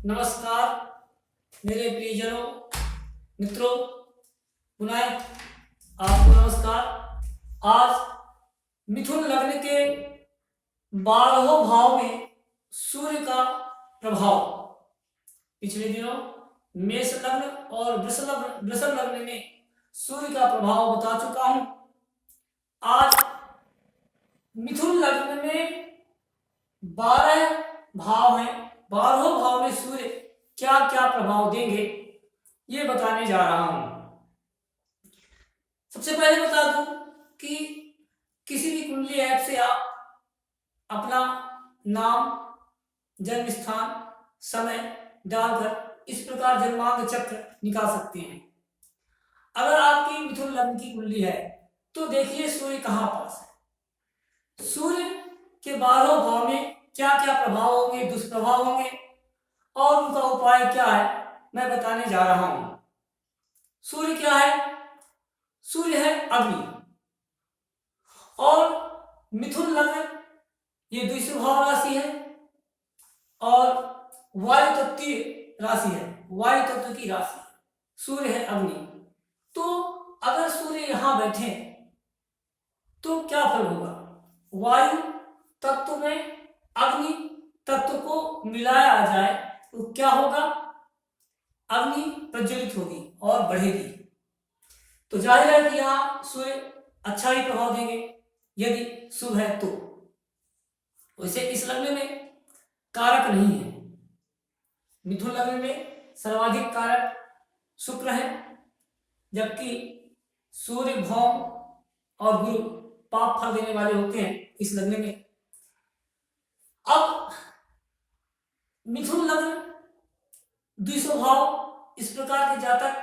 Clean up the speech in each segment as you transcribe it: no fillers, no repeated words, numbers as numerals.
नमस्कार मेरे प्रियजनों, मित्रों, पुनः आपको नमस्कार। आज मिथुन लग्न के 12वें भाव में सूर्य का प्रभाव। पिछले दिनों मेष लग्न और वृषभ लग्न में सूर्य का प्रभाव बता चुका हूं। आज मिथुन लग्न में 12 भाव हैं। 12वें भाव में सूर्य क्या क्या प्रभाव देंगे ये बताने जा रहा हूं। सबसे पहले बता दूं कि किसी भी कुंडली ऐप से आप अपना नाम, जन्म स्थान, समय डालकर इस प्रकार जन्मांक चक्र निकाल सकते हैं। अगर आपकी मिथुन लग्न की कुंडली है तो देखिए सूर्य कहां पास है। सूर्य के 12वें भाव में क्या क्या प्रभाव होंगे, दुष्प्रभाव होंगे और उनका उपाय क्या है मैं बताने जा रहा हूं। सूर्य क्या है? सूर्य है अग्नि और मिथुन लग्न ये द्वितीय भाव राशि है और वायु तत्वीय राशि है, वायु तत्व की राशि। सूर्य है अग्नि। तो अगर सूर्य यहां बैठे तो क्या फल होगा? वायु तत्व में अग्नि तत्व को मिलाया जाए तो क्या होगा? अग्नि प्रज्वलित होगी और बढ़ेगी। तो जाहिर है कि यहां सूर्य अच्छा ही प्रभाव देंगे यदि शुभ है तो। वैसे इस लग्न में कारक नहीं है। मिथुन लग्न में सर्वाधिक कारक शुक्र है, जबकि सूर्य, भौम और गुरु पाप फल देने वाले होते हैं इस लग्न में। अब मिथुन लग्न द्वितीय भाव, इस प्रकार के जातक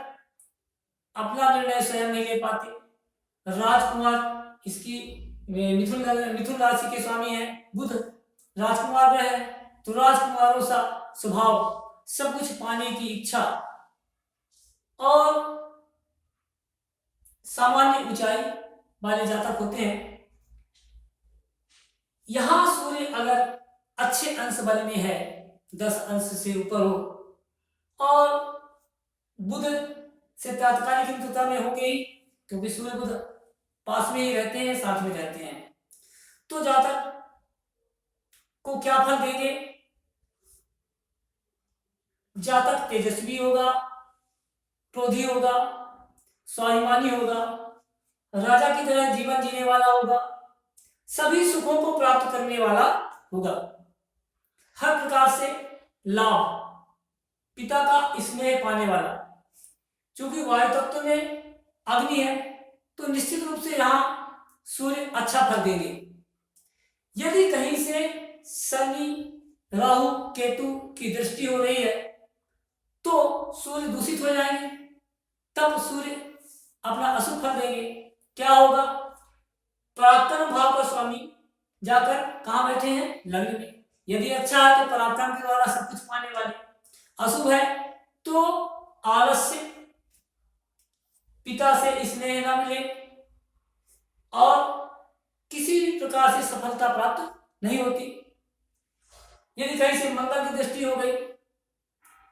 अपना निर्णय स्वयं नहीं ले पाते। राजकुमार इसकी मिथुन राशि के स्वामी है बुध, राजकुमार रहे तो राजकुमारों सा स्वभाव, सब कुछ पाने की इच्छा और सामान्य ऊंचाई वाले जातक होते हैं। यहां सूर्य अगर अच्छे अंश बल में है, 10 अंश से ऊपर हो और बुध से तात्कालिक मित्रता में हो गई, क्योंकि सूर्य बुध पास में ही रहते हैं, साथ में रहते हैं, तो जातक को क्या फल देंगे? जातक तेजस्वी होगा, क्रोधी होगा, स्वाभिमानी होगा, राजा की तरह जीवन जीने वाला होगा, सभी सुखों को प्राप्त करने वाला होगा, हर प्रकार से लाभ, पिता का स्नेह पाने वाला। क्योंकि वायु तत्व में अग्नि है तो निश्चित रूप से यहां सूर्य अच्छा फल देंगे। यदि कहीं से शनि, राहु, केतु की दृष्टि हो रही है तो सूर्य दूषित हो जाएंगे, तब सूर्य अपना अशुभ फल देंगे। क्या होगा? पराक्रम भाव का स्वामी जाकर कहां बैठे हैं? लग्न में। यदि अच्छा है तो पराक्रम के द्वारा सब कुछ पाने वाले, अशुभ है तो आलस्य, पिता से स्नेह न मिले और किसी भी प्रकार से सफलता प्राप्त नहीं होती। यदि कहीं से मंगल की दृष्टि हो गई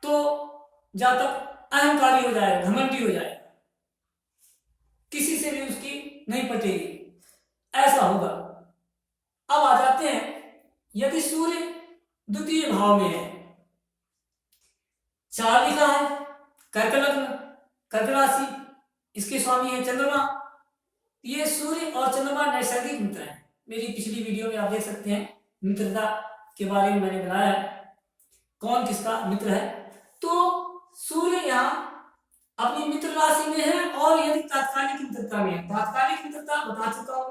तो जातक अहंकारी हो जाएगा, घमंडी हो जाएगा, किसी से भी उसकी नहीं पटेगी, ऐसा होगा। अब आ जाते हैं, यदि सूर्य द्वितीय भाव में है, 4 लिखा है, कर्क लग्न, कर्क राशि, इसके स्वामी है चंद्रमा। ये सूर्य और चंद्रमा नैसर्गिक मित्र हैं। मेरी पिछली वीडियो में आप देख सकते हैं, मित्रता के बारे में मैंने बताया है कौन किसका मित्र है। तो सूर्य यहाँ अपनी मित्र राशि में है और यदि तात्कालिक मित्रता में है, तात्कालिक मित्रता बता चुका हूं,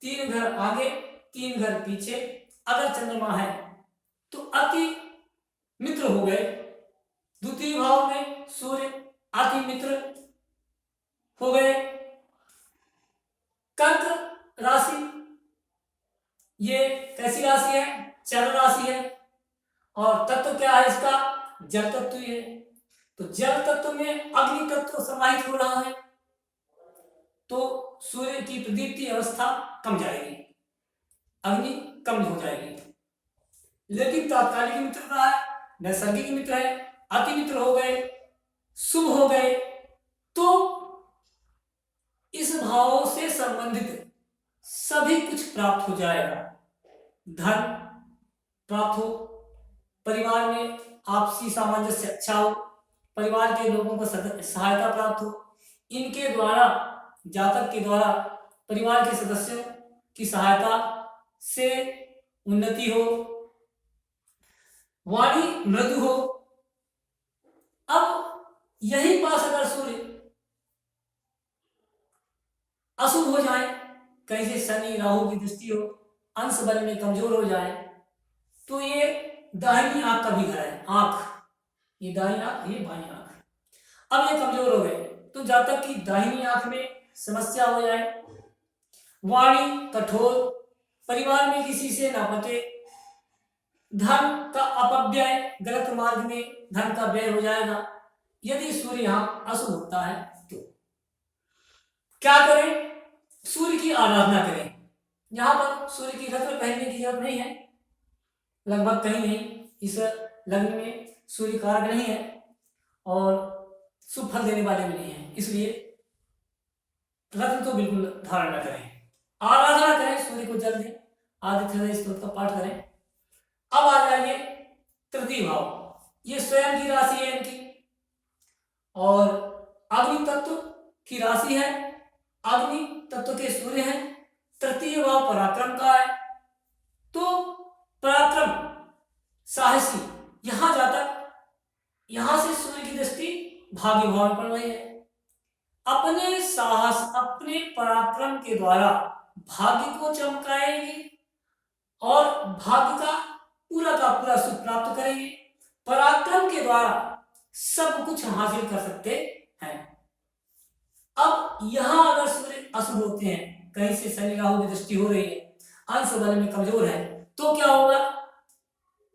3 घर आगे 3 घर पीछे अगर चंद्रमा है तो अति मित्र हो गए। द्वितीय भाव में सूर्य अति मित्र हो गए। कर्क राशि ये कैसी राशि है? चर राशि है और तत्व क्या है इसका? जल तत्व है। तो जल तत्व में अग्नि तत्व समाहित हो रहा है तो सूर्य की प्रदीप्ति अवस्था कम जाएगी, अग्नि कम हो जाएगी। लेकिन तात्कालिक मित्रता है नैसर्गिक मित्र है, अति मित्र हो गए, शुभ हो गए, तो इस भाव से संबंधित सभी कुछ प्राप्त हो जाएगा। धन प्राप्त हो, परिवार में आपसी सामंजस्य अच्छा हो, परिवार के लोगों को सहायता प्राप्त हो, इनके द्वारा, जातक के द्वारा परिवार के सदस्यों की सहायता से उन्नति हो, वाणी मृदु हो। अब यही पास अगर सूर्य अशुभ हो जाए, कहीं से शनि राहु की दृष्टि हो, अंश बल में कमजोर हो जाए, तो ये दाहिनी आंख का भी घर है, आंख, ये दाहिनी आंख, ये बाईं आंख, अब ये कमजोर हो गए तो जातक की दाहिनी आंख में समस्या हो जाए, वाणी कठोर, परिवार में किसी से ना पटे, धन का अपव्यय, गलत मार्ग में धन का व्यय हो जाएगा। यदि सूर्य यहां अशुभ होता है तो क्या करें? सूर्य की आराधना करें। यहां पर सूर्य की रत्न पहनने की जरूरत नहीं है, लगभग कहीं नहीं, इस लग्न में सूर्य कारक नहीं है और शुभ फल देने वाले भी नहीं है, इसलिए रत्न तो बिल्कुल धारण न करें। आराधना करें, सूर्य को जल दें, आदित्य हृदय स्तोत्र का पाठ करें। अब आ जाइए तृतीय भाव, ये स्वयं की राशि है इनकी और अग्नि तत्व की राशि है, अग्नि तत्व के सूर्य हैं, तृतीय भाव पराक्रम का है, तो पराक्रम, साहसी, यहां जातक, यहां से सूर्य की दृष्टि भाग्य भाव में पड़ रही है। अपने साहस, अपने पराक्रम के द्वारा भाग्य को चमकाएंगे और भाग्य का पूरा सुख प्राप्त करेंगे। पराक्रम के द्वारा सब कुछ हासिल कर सकते हैं। अब यहां अगर सूर्य अशुभ होते हैं, कहीं से शनि राहु की दृष्टि हो रही है, अंश बल में कमजोर है, तो क्या होगा?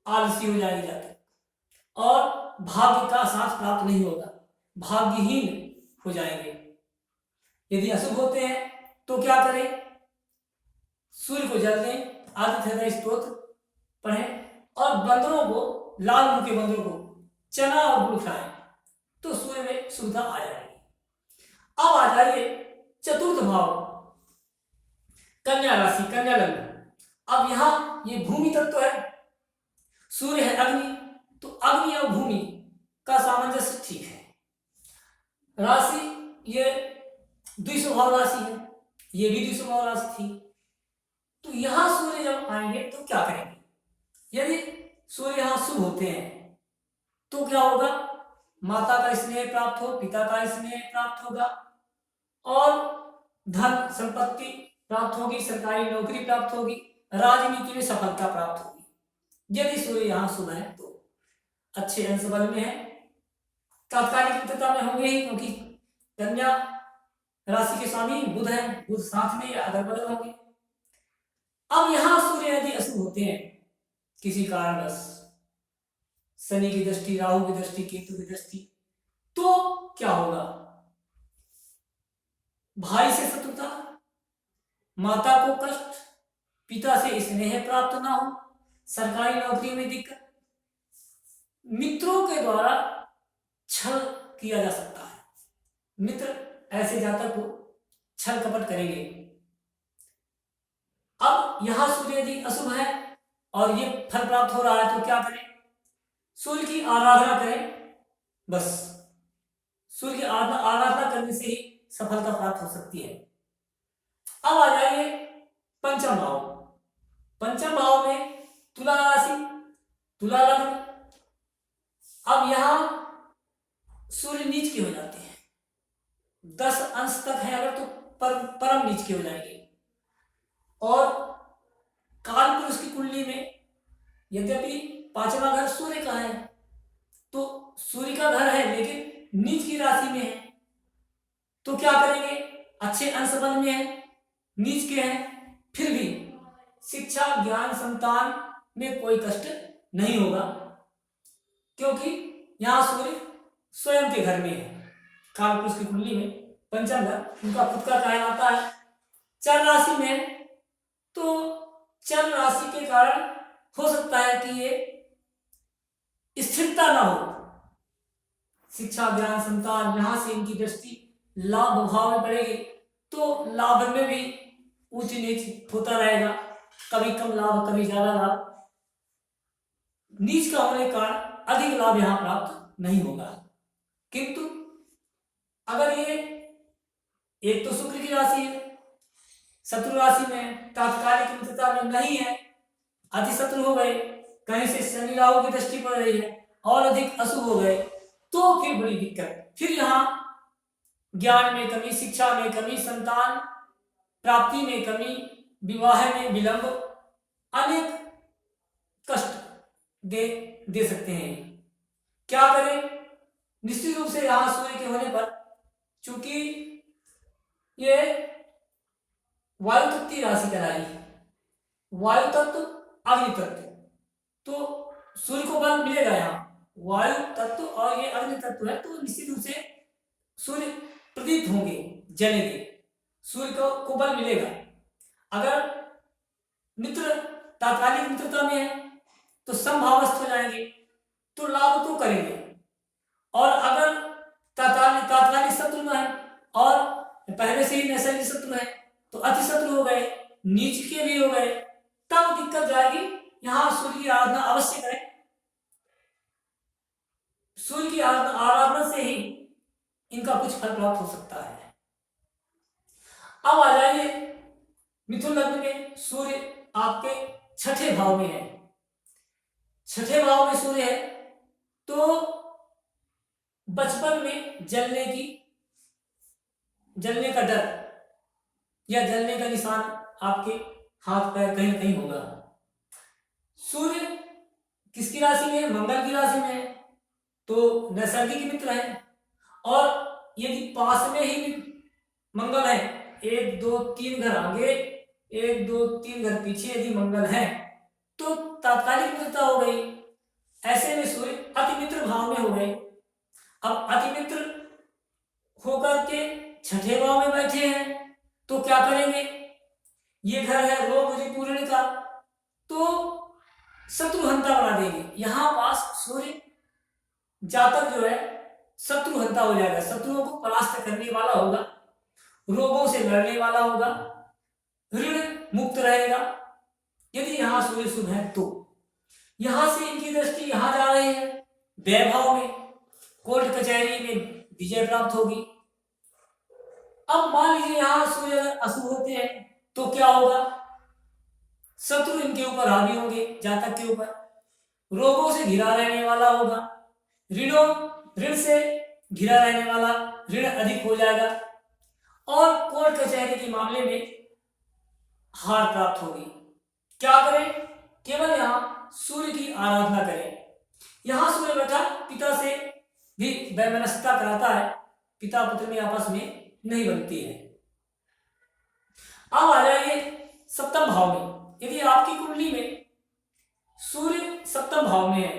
आलसी हो जाएगी जातक और भाग्य का साथ प्राप्त नहीं होगा, भाग्यहीन हो जाएंगे। यदि अशुभ होते हैं तो क्या करें? सूर्य को जल दें, आदित्य हृदय स्तोत्र पढ़ें और बंदरों को, लाल मुंह के बंदरों को चना और गुड़ खाएं, तो सूर्य में सुविधा आ जाएगी। अब आ जाइए चतुर्थ भाव, कन्या राशि, कन्या लग्न। अब यहां ये भूमि तत्व है, सूर्य है अग्नि, तो अग्नि और भूमि का सामंजस्य ठीक है। राशि ये द्विस्वभाव राशि है, ये भी द्विस्वभाव राशि थी, तो यहां सूर्य जब आएंगे तो क्या करेंगे? यदि सूर्य यहां शुभ होते हैं तो क्या होगा? माता का स्नेह प्राप्त हो, पिता का स्नेह प्राप्त होगा और धन संपत्ति प्राप्त होगी, सरकारी नौकरी प्राप्त होगी, राजनीति में सफलता प्राप्त होगी। यदि सूर्य यहां शुभ है तो अच्छे अंश बल में है, तात्कालिक मित्रता में होंगे ही, क्योंकि कन्या राशि के स्वामी बुध है, बुध साथ में या अदर बदल होंगे। अब यहां सूर्य यदि अशुभ होते हैं किसी कारणवश, शनि की दृष्टि, राहु की दृष्टि, केतु की दृष्टि, तो क्या होगा? भाई से शत्रुता, माता को कष्ट, पिता से स्नेह प्राप्त ना हो, सरकारी नौकरी में दिक्कत, मित्रों के द्वारा छल किया जा सकता है। मित्र ऐसे जातक को छल कपट करेंगे। अब यहां सूर्य यदि अशुभ है और ये फल प्राप्त हो रहा है तो क्या करें? सूर्य की आराधना करें, बस सूर्य की आराधना करने से ही सफलता प्राप्त हो सकती है। अब आ जाइए पंचम भाव, पंचम भाव में तुला राशि, तुला लग्न। अब यहां सूर्य नीच के हो जाते हैं, 10 अंश तक है अगर तो परम नीच के हो जाएंगे और काल पुरुष की कुंडली में यद्यपि पांचवा घर सूर्य का है, तो सूर्य का घर है लेकिन नीच की राशि में है, तो क्या करेंगे? अच्छे अंश बल में है, नीच के हैं, फिर भी शिक्षा, ज्ञान, संतान में कोई कष्ट नहीं होगा, क्योंकि यहां सूर्य स्वयं के घर में है। काल पुरुष की कुंडली में पंचम घर उनका खुद का कहलाता है। चर राशि में, तो चर राशि के कारण हो सकता है कि ये स्थिरता ना हो, शिक्षा ज्ञान संतान यहां से इनकी दृष्टि लाभ भाव में बढ़ेगी, तो लाभ में भी ऊंच नीच होता रहेगा, कभी कम लाभ कभी ज्यादा लाभ, नीच का होने के कारण अधिक लाभ यहां प्राप्त नहीं होगा। किंतु अगर ये एक तो शुक्र की राशि है, शत्रु राशि में तात्कालिक मित्रता में नहीं है, अति शत्रु हो गए, कहीं से शनि राहु की दृष्टि पड़ रही है और अधिक अशुभ हो गए, तो फिर बड़ी दिक्कत, फिर यहाँ ज्ञान में कमी, शिक्षा में कमी, संतान प्राप्ति में कमी, विवाह में विलंब, अनेक कष्ट दे सकते हैं। क्या करें? निश्चित रूप से यहां सूर्य के होने पर, चूंकि ये वायु तत्व की राशि कहलाई, वायु तत्व अग्नि तत्व, तो सूर्य को बल मिलेगा यहाँ, वायु तत्व और ये अग्नि तत्व है, तो निश्चित रूप से सूर्य प्रदीप्त होंगे, जलेंगे, सूर्य को बल मिलेगा। अगर मित्र तात्कालिक मित्रता में है तो समभावस्थ हो जाएंगे, तो लाभ तो करेंगे, और अगर तात्कालिक शत्रु में है और पहले से ही नैसर्गिक शत्रु है तो अति शत्रु हो गए, नीच के भी हो गए, तब दिक्कत जाएगी। यहां सूर्य की आराधना अवश्य करें, सूर्य की आराधना से ही इनका कुछ फल प्राप्त हो सकता है। अब आ जाइए मिथुन लग्न में, सूर्य आपके छठे भाव में है, छठे भाव में सूर्य है, तो बचपन में जलने का डर या जलने का निशान आपके हाथ पैर कहीं कहीं होगा। सूर्य किसकी राशि में है? मंगल की राशि में है, तो नैसर्गिक मित्र है, और यदि पास में ही मंगल है, 1 2 3 घर आगे 1 2 3 घर पीछे यदि मंगल है तो तात्कालिक मित्रता हो गई। ऐसे में सूर्य अति मित्र भाव में हो गए। अब अति मित्र होकर के छठे भाव में बैठे हैं, तो क्या करेंगे? ये घर है रोग पूर्ण का, तो शत्रुहंता बना देंगे। यहां पास सूर्य जातक जो है शत्रुहंता हो जाएगा, शत्रुओं को परास्त करने वाला होगा, रोगों से लड़ने वाला होगा, ऋण मुक्त रहेगा यदि यहां सूर्य शुभ है। तो यहां से इनकी दृष्टि यहां जा रही है वैभव में, कोर्ट कचहरी में विजय प्राप्त होगी। अब मान लीजिए यहां सूर्य अगर अशुभ होते हैं तो क्या होगा? शत्रु इनके ऊपर हावी होंगे, जातक के ऊपर, रोगों से घिरा रहने वाला होगा, ऋण से घिरा रहने वाला, ऋण अधिक हो जाएगा, और कोर्ट कचहरी के मामले में हार प्राप्त होगी। क्या करें? केवल यहां सूर्य की आराधना करें। यहां सूर्य बैठा पिता से भी वैमनस्यता कराता है, पिता पुत्र में आपस में नहीं बनती है। अब आ जाइए सप्तम भाव में। यदि आपकी कुंडली में सूर्य सप्तम भाव में है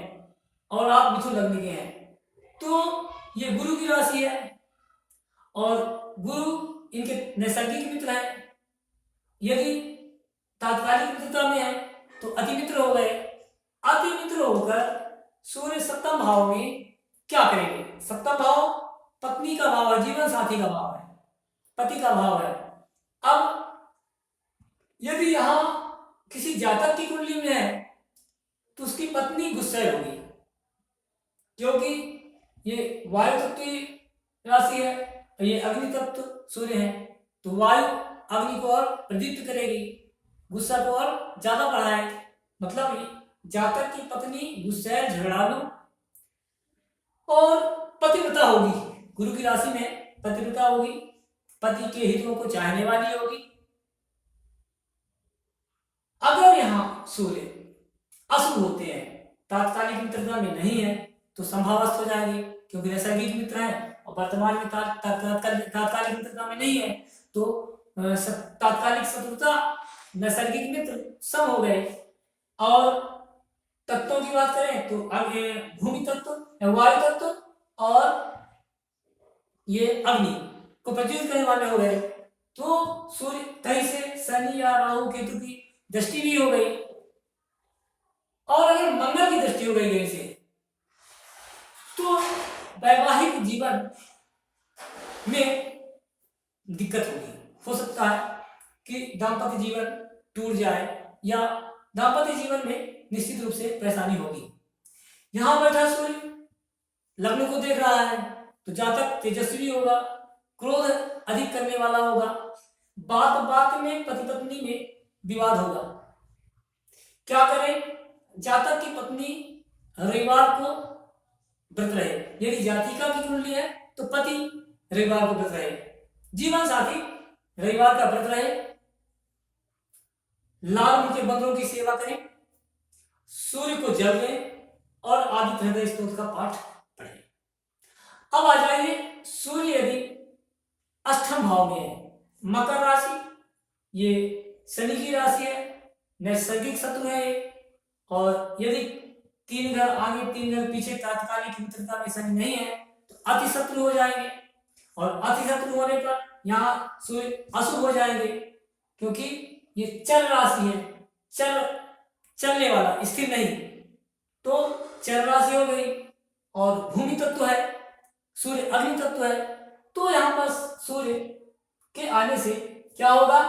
और आप मिथुन लग्न के हैं, तो ये गुरु की राशि है, और गुरु इनके नैसर्गिक मित्र है। यदि तात्कालिक मित्रता में है तो अति मित्र हो गए। अति मित्र होकर सूर्य सप्तम भाव में क्या करेंगे? सप्तम भाव पत्नी का भाव है, जीवन साथी का भाव है, पति का भाव है। अब यदि यहां किसी जातक की कुंडली में है तो उसकी पत्नी गुस्से होगी, क्योंकि ये वायु तत्व की राशि है, ये अग्नि तत्व सूर्य है, तो वायु अग्नि को और प्रदीप्त करेगी, गुस्सा को और ज्यादा बढ़ाए। मतलब जातक की पत्नी गुस्सैल, झगड़ालू और पतिव्रता होगी, गुरु की राशि में पतिव्रता होगी, पति के हितों को चाहने वाली होगी। अगर यहां सूर्य अशुभ होते हैं, तात्कालिक मित्रता में नहीं है, तो संभावस्थ हो जाएंगे, क्योंकि नैसर्गिक मित्र है और वर्तमान में तात्कालिक मित्रता में नहीं है, तो तात्कालिक शत्रुता, नैसर्गिक मित्र सब हो गए। और तत्वों की बात करें तो भूमि तत्व, वायु तत्व और ये अग्नि को प्रज्वलित करने वाले हो गए, तो सूर्य कहीं से शनि या राहु केतु की दृष्टि भी हो गई, और अगर मंगल की दृष्टि हो गई कहीं से, वैवाहिक जीवन में दिक्कत होगी। हो सकता है कि दाम्पत्य जीवन टूट जाए या दाम्पत्य जीवन में निश्चित रूप से परेशानी होगी। यहां बैठा सूर्य लग्न को देख रहा है तो जातक तेजस्वी होगा, क्रोध अधिक करने वाला होगा, बात बात में पति पत्नी में विवाद होगा। क्या करें? जातक की पत्नी रविवार को व्रत रहे, यदि जातिका की कुंडली है तो पति रविवार को व्रत रहे, जीवन साथी रविवार का व्रत रहे, लाल रंग के बंदरों की सेवा करें, सूर्य को जल दें और आदित्य हृदय स्तोत्र का पाठ पढ़ें। अब आ जाइए, सूर्य यदि अष्टम भाव में है, मकर राशि, ये शनि की राशि है, नैसर्गिक शत्रु है ये, और यदि 3 घर आगे 3 घर पीछे तात्कालिक मित्रता में शनि नहीं है तो अति शत्रु हो जाएंगे, और अति शत्रु होने पर यहाँ सूर्य अशुभ हो जाएंगे, क्योंकि ये चल राशि है, चलने वाला, स्थिर नहीं, तो चल राशि हो गई, और भूमि तत्व है, सूर्य अग्नि तत्व है, तो यहां पर सूर्य के आने से क्या होगा?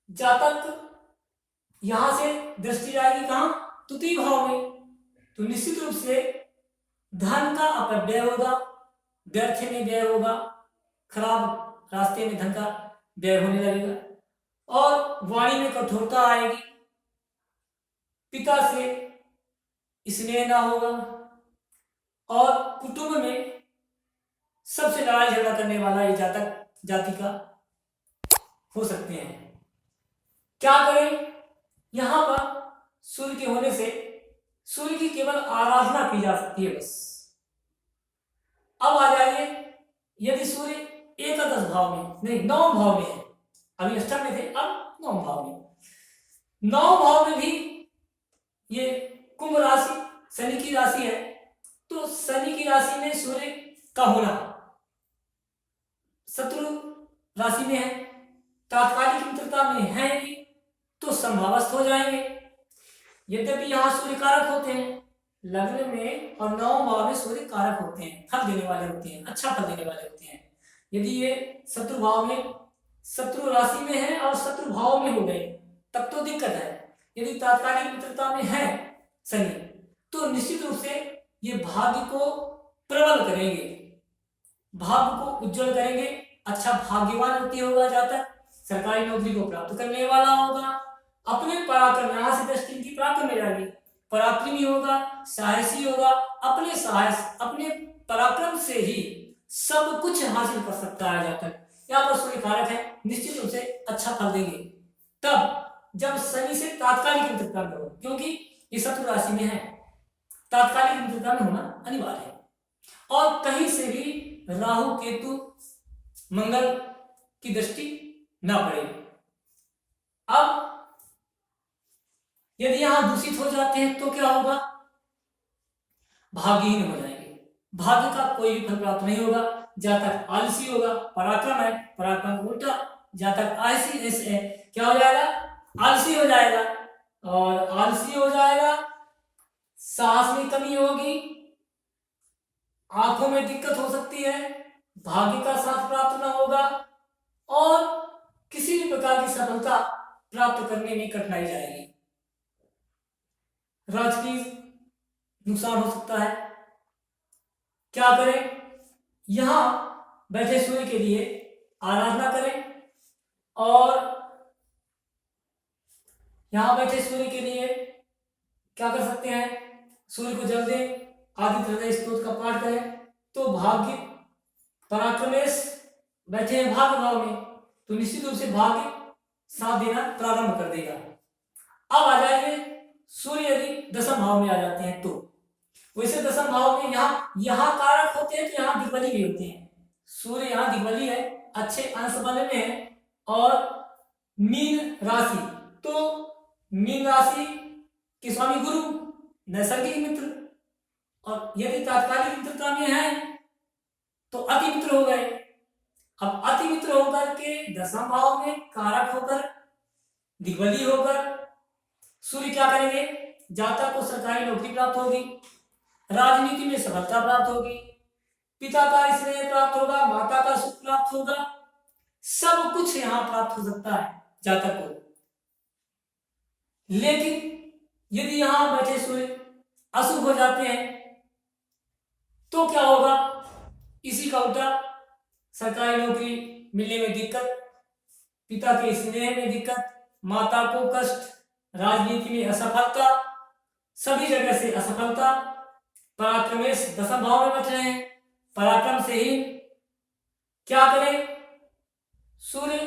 जातक यहां से दृष्टि जाएगी कहां? तृतीय भाव में, तो निश्चित रूप से धन का अपव्यय होगा, व्यर्थ में व्यय होगा, खराब रास्ते में धन का व्यय होने लगेगा, और वाणी में कठोरता आएगी, पिता से स्नेह ना होगा, और कुटुंब में सबसे लड़ाई झगड़ा करने वाला ये जातक जाति का हो सकते हैं। क्या करें? यहां पर सूर्य के होने से सूर्य की केवल आराधना की जा सकती है बस। अब आ जाइए, यदि सूर्य एकादश भाव में नहीं 9 भाव में है, अभी अष्टम में थे, अब 9 भाव में, 9 भाव में भी ये कुंभ राशि शनि की राशि है, तो शनि की राशि में सूर्य का होना शत्रु राशि में है, तात्कालिक मित्रता में है भी, तो संभावस्थ हो जाएंगे। यद्यपि यहाँ सूर्य कारक होते हैं लग्न में, और 9 भाव में सूर्य कारक होते हैं, फल देने वाले होते हैं, अच्छा फल देने वाले होते हैं। यदि ये शत्रु भाव में, शत्रु राशि में है और शत्रु भाव में हो गए तब तो दिक्कत है। यदि तात्कालिक मित्रता में है शनि तो निश्चित रूप से ये भाग्य को प्रबल करेंगे, भाग्य को उज्जवल करेंगे, अच्छा भाग्यवान व्यक्ति होगा, जातक सरकारी नौकरी को प्राप्त करने वाला होगा, अपने पराक्रम, यहां से दृष्टि इनकी पराक्रम में जाएगी, पराक्रमी होगा, साहसी होगा, अपने साहस अपने पराक्रम से ही सब कुछ हासिल कर सकता है जातक। यहाँ पर सूर्य कारक है, निश्चित रूप से अच्छा फल देंगे तब जब शनि से तात्कालिक मित्रता में हो, क्योंकि ये शत्रु राशि में है, तात्कालिक मित्रता में होना अनिवार्य है, और कहीं से भी राहु केतु मंगल की दृष्टि ना पड़े। अब यदि यहां दूषित हो जाते हैं तो क्या होगा? भाग्यहीन हो जाएंगे, भाग्य का कोई भी फल प्राप्त नहीं होगा, जातक आलसी होगा, पराक्रम है, पराक्रम उल्टा, जातक आलसी है, क्या हो जाएगा? आलसी हो जाएगा, और आलसी हो जाएगा, साहस में कमी होगी, आंखों में दिक्कत हो सकती है, भाग्य का साथ प्राप्त न होगा, और किसी भी प्रकार की सफलता प्राप्त करने में कठिनाई जाएगी, राजकीय नुकसान हो सकता है। क्या करें? यहां बैठे सूर्य के लिए आराधना करें, और यहां बैठे सूर्य के लिए क्या कर सकते हैं? सूर्य को जल दें, आदित्य हृदय स्तोत्र का पाठ करें, तो भाग्य पराक्रमेश बैठे हैं भाग्य भाव में, तो निश्चित रूप से भाग्य साथ देना प्रारंभ कर देगा। अब आ जाइए, सूर्य यदि दशम भाव में आ जाते हैं तो वैसे दशम भाव में यहाँ कारक होते हैं तो यहाँ दिग्बली भी होते हैं। सूर्य यहाँ दिग्बली है, अच्छे अंश बल में है, और मीन राशि, तो मीन राशि के स्वामी गुरु नैसर्गिक मित्र, और यदि तात्कालिक मित्रता में है तो अति मित्र हो गए। अब अति मित्र होकर के दशम भाव में कारक होकर दिग्बली होकर सूर्य क्या करेंगे? जातक को सरकारी नौकरी प्राप्त होगी, राजनीति में सफलता प्राप्त होगी, पिता का स्नेह प्राप्त होगा, माता का सुख प्राप्त होगा, सब कुछ यहाँ प्राप्त हो सकता है जातक को। लेकिन यदि यहाँ बैठे सूर्य अशुभ हो जाते हैं तो क्या होगा? इसी का उल्टा, सरकारी नौकरी मिलने में दिक्कत, पिता के स्नेह में दिक्कत, माता को कष्ट, राजनीति में असफलता, सभी जगह से असफलता, पराक्रमेश दशम भाव में बैठ रहे हैं, पराक्रम से ही क्या करें? सूर्य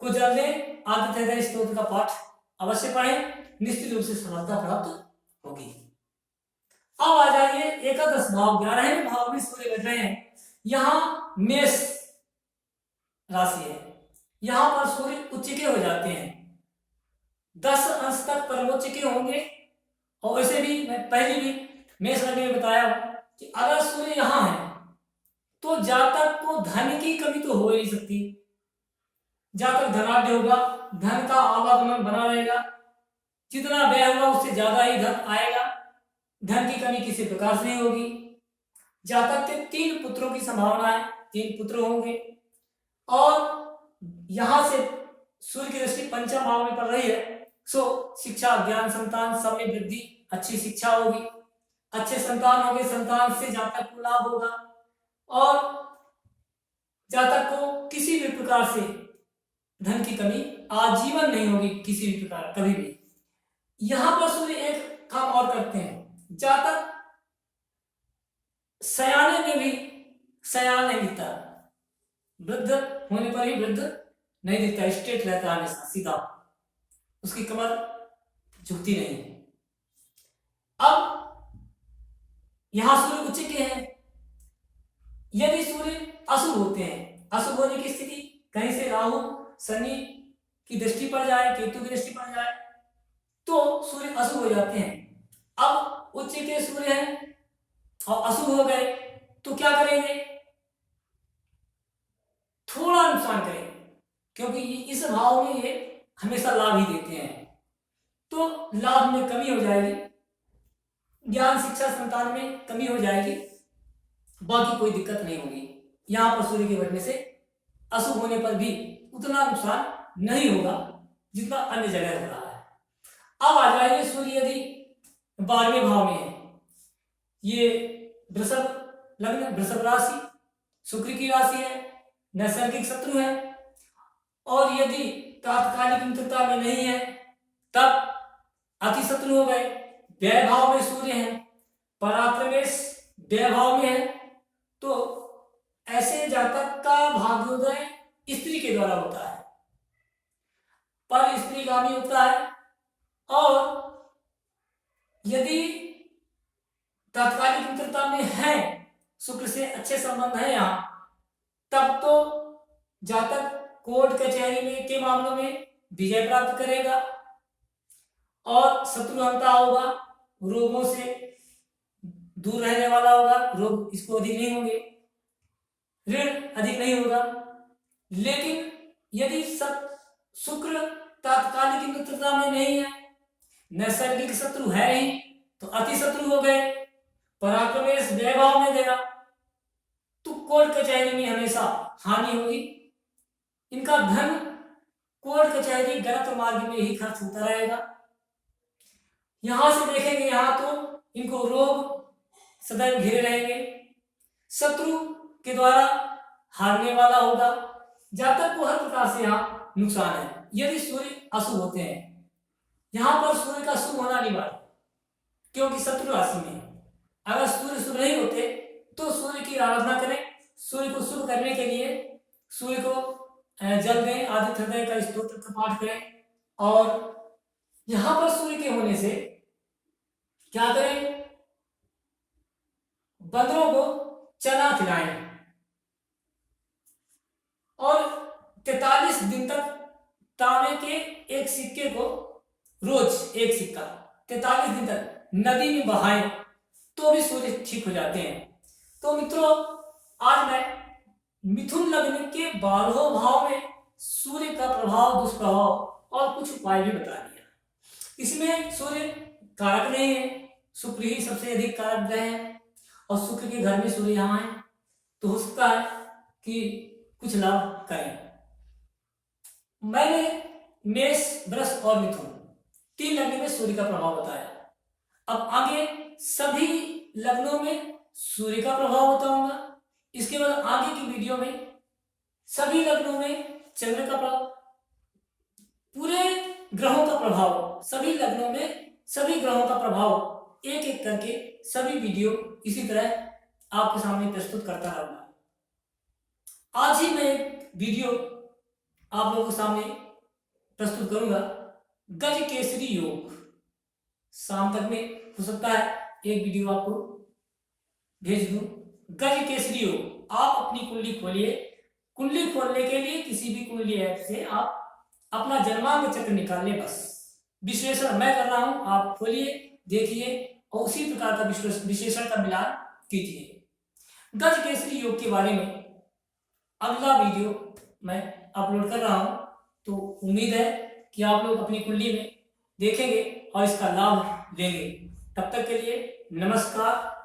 को जल दें, आदित्य हृदय स्तोत्र का पाठ अवश्य पढ़ें, निश्चित रूप से सफलता प्राप्त होगी। अब आ जाइए एकादश भाव, 11वें भाव में सूर्य बैठ रहे हैं। यहां मेष राशि है, यहां पर सूर्य उच्च के हो जाते हैं, 10 अंश तक परमोच्च के होंगे। और वैसे भी मैं पहले भी मेष राशि में बताया कि अगर सूर्य यहां है तो जातक को धन की कमी तो हो ही नहीं सकती, जातक धनाढ्य होगा, धन का आवागमन बना रहेगा, जितना व्यय होगा उससे ज्यादा ही धन आएगा, धन की कमी किसी प्रकार से नहीं होगी। जातक के 3 पुत्रों की संभावना है, 3 पुत्र होंगे। और यहां से सूर्य की दृष्टि पंचम भाव में पड़ रही है, सो शिक्षा, ज्ञान, संतान सब में वृद्धि, अच्छी शिक्षा होगी, अच्छे संतान होंगे, संतान से जातक को लाभ होगा और जातक को किसी भी प्रकार से धन की कमी आजीवन नहीं होगी, किसी भी प्रकार कभी भी। यहां पर सूर्य एक काम और करते हैं, जातक सयाने में भी सयान नहीं दिखता, वृद्ध होने पर ही वृद्ध नहीं दिखता, स्ट्रेट रहता है हमेशा सीधा, उसकी कमर झुकती नहीं। अब यहां सूर्य उच्च के हैं, यदि सूर्य अशुभ होते हैं, अशुभ होने की स्थिति कहीं से राहु शनि की दृष्टि पड़ जाए, केतु की दृष्टि पड़ जाए तो सूर्य अशुभ हो जाते हैं। अब उच्च के सूर्य हैं और अशुभ हो गए तो क्या करेंगे? थोड़ा नुकसान करेंगे, क्योंकि इस भाव में ये हमेशा लाभ ही देते हैं, तो लाभ में कमी हो जाएगी, ज्ञान, शिक्षा, संतान में कमी हो जाएगी, बाकी कोई दिक्कत नहीं होगी। यहां पर सूर्य के बढ़ने से अशुभ होने पर भी उतना नुकसान नहीं होगा जितना अन्य जगह हो रहा है। अब आ जाएंगे सूर्य यदि 12वें भाव में है, ये वृषभ लग्न, वृषभ राशि शुक्र की राशि है, नैसर्गिक शत्रु है, और यदि तात्कालिक मित्रता में नहीं है तब अति शत्रु हो गए। व्यय भाव में सूर्य है, पराक्रमेश व्यय भाव में है, तो ऐसे जातक का भाग्योदय स्त्री के द्वारा होता है, पर स्त्रीगामी होता है। और यदि तात्कालिक मित्रता में है, शुक्र से अच्छे संबंध है यहाँ, तब तो जातक कोर्ट कचहरी में के मामलों में विजय प्राप्त करेगा और शत्रुहंता होगा, रोगों से दूर रहने वाला होगा, रोग इसको अधिक नहीं होंगे, ऋण अधिक नहीं होगा। लेकिन यदि शुक्र तात्कालिक मित्रता में नहीं है, नैसर्गिक शत्रु है ही, तो अति शत्रु हो गए, पराक्रमेश व्ययभाव में देगा, तो कोर्ट कचहरी में हमेशा हानि होगी। इनका धन कोर्ट कचहरी गलत मार्ग में ही खर्च होता रहेगा। यहां से देखेंगे, यहां तो इनको रोग सदैव घिरे रहेंगे, शत्रु के द्वारा हारने वाला होगा, जातक को हर प्रकार से यहाँ नुकसान है। यदि सूर्य अशुभ होते हैं, यहां पर सूर्य का शुभ होना अनिवार्य, क्योंकि शत्रु राशि में है। अगर सूर्य शुभ नहीं होते तो सूर्य की आराधना करें, सूर्य को शुभ करने के लिए सूर्य को जल दें, आदित्य हृदय का स्तोत्र का पाठ करें। और यहां पर सूर्य के होने से क्या करें? बंदरों को चना खिलाएं और 43 दिन तक तांबे के एक सिक्के को, रोज एक सिक्का 43 दिन तक नदी में बहाएं तो भी सूर्य ठीक हो जाते हैं। तो मित्रों, आज मैं मिथुन लग्न के 12वें भाव में सूर्य का प्रभाव, दुष्प्रभाव और कुछ उपाय भी बता दिया। इसमें सूर्य कारक नहीं है, शुक्र ही सबसे अधिक कारक ग्रह है और शुक्र के घर में सूर्य यहाँ है। तो हो सकता है कि कुछ लाभ करें। मैंने मेष, वृष और मिथुन 3 लग्न में सूर्य का प्रभाव बताया। अब आगे सभी लग्नों में सूर्य का प्रभाव बताऊंगा। इसके बाद आगे की वीडियो में सभी लग्नों में चंद्र का प्रभाव, पूरे ग्रहों का प्रभाव, सभी लग्नों में सभी ग्रहों का प्रभाव एक एक करके सभी वीडियो इसी तरह आपके सामने प्रस्तुत करता रहूंगा। आज ही मैं एक वीडियो आप लोगों के सामने प्रस्तुत करूंगा, गज केसरी योग। शाम तक में हो सकता है एक वीडियो आपको भेज दूं। गज केसरी योग, आप अपनी कुंडली खोलिए। कुंडली खोलने के लिए किसी भी कुंडली ऐप से आप अपना जन्मांक चक्र निकाल ले, बस विश्लेषण मैं कर रहा हूं, आप खोलिए, देखिए और उसी प्रकार का विश्लेषण का मिलान कीजिए। गज केसरी योग के बारे में अगला वीडियो मैं अपलोड कर रहा हूं, तो उम्मीद है कि आप लोग अपनी कुंडली में देखेंगे और इसका लाभ लेंगे। तब तक के लिए नमस्कार।